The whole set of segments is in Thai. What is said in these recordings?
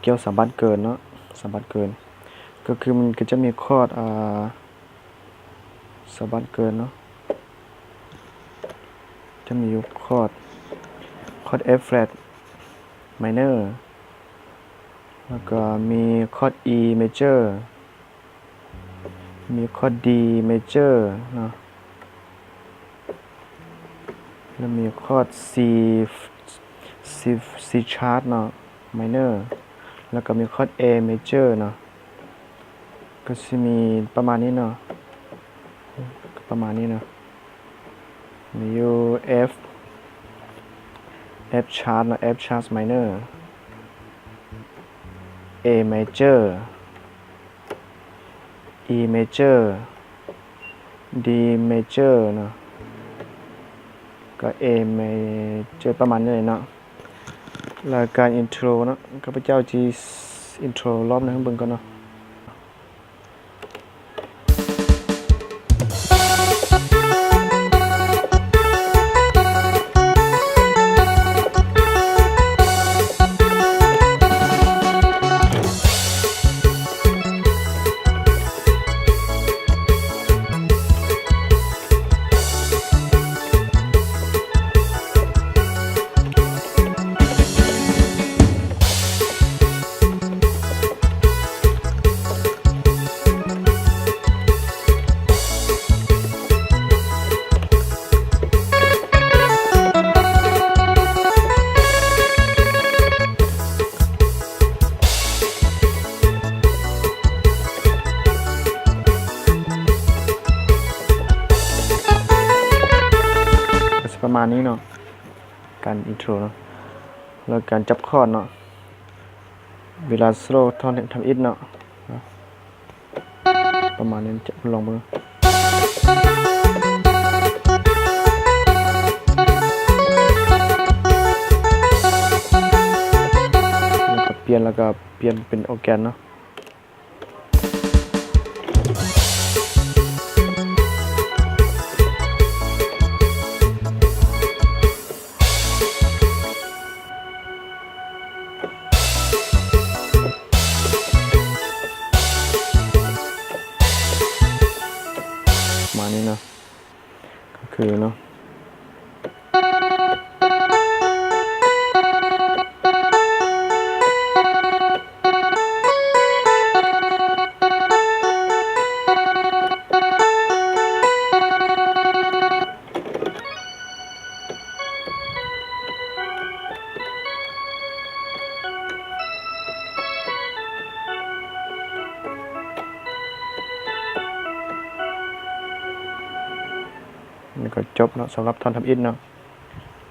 เกี่ยวสัมพันธ์เกินเนาะสัมพันธ์เกินก็คือมันก็จะมีคอร์ดสัมพันธ์เกินเนาะจะมีอยู่คอร์ดF flat minor แล้วก็มีคอร์ด E major มีคอร์ด D major เนาะแล้วมีคอร์ด C sharp เนาะ minor แล้วก็มีคอร์ด A major เนาะก็จะมีประมาณนี้เนาะประมาณนี้เนาะมีอยู่ F sharp เนาะ F sharp minor A major E major D major เนาะก็ A major ประมาณนี้เลยเนาะรายการ intro เนาะข้าพเจ้าจี intro รอบนึงให้เบิ่งก่อนเนาะประมาณนี้เนาะการอินโทรเนาะแล้วการจับคอร์ดเนาะเวลาสโลว์ทำอิทเนาะประมาณนี้จะลองมือแล้วก็เปลี่ยนเป็นออร์แกนเนาะมานี้เนาะก็คือเนาะนี่ก็จบเนาะสำหรับท่อนทำอิฐเนาะ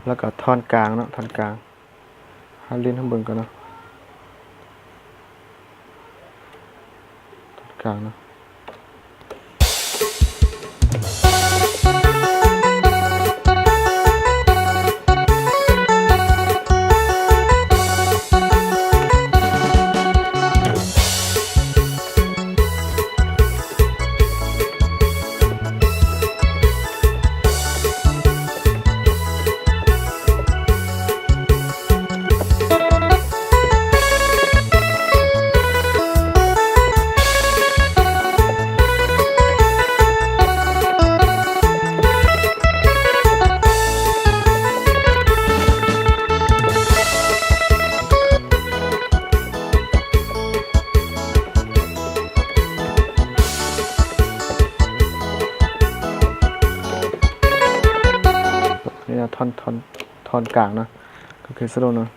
แล้วก็ท่อนกลางเนาะท่อนกลางให้เล่นข้างบนก่อนเนาะท่อนกลางเนาะท่อนกลางนะก็คือสโลว์เนาะ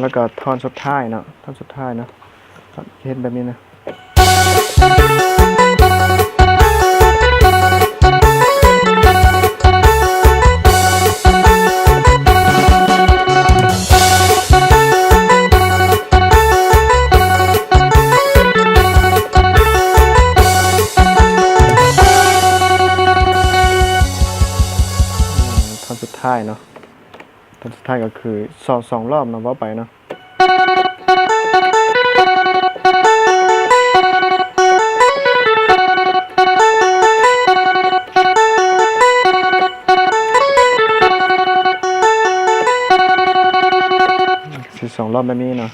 แล้วก็ท่อนสุดท้ายเนาะท่อนสุดท้ายเนาะเห็นแบบนี้นะท่อนสุดท้ายเนาะท่อนสุดท้ายก็คือสองรอบเนาะว่าไปเนาะสองรอบแบบนี้เนาะ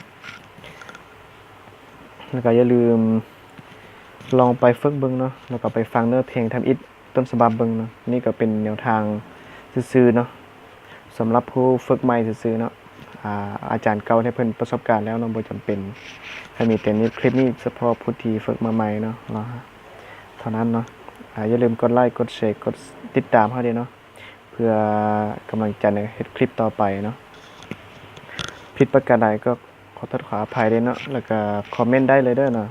แล้วก็อย่าลืมลองไปฝึกเบิ่งเนาะแล้วก็ไปฟังเนื้อเพลงทำอิฐต้นฉบับเบิ่งเนาะนี่ก็เป็นแนวทางซื่อๆเนาะสำหรับผู้ฝึกใหม่ซื่อๆเนาะอาจารย์เก่าที่เพิ่นประสบการณ์แล้วเนาะบ่จำเป็นให้มีแต่นี้คลิปนี้เฉพาะผู้ที่ฝึกมาใหม่เนาะเท่านั้นเนาะอย่าลืมกดไลค์กดแชร์กดติดตามเฮาด้วยเนาะเพื่อกำลังใจในเฮ็ดคลิปต่อไปเนาะผิดประการใดก็ขอโทษขออภัยด้วยเนาะแล้วก็คอมเมนต์ได้เลยเด้อเนาะ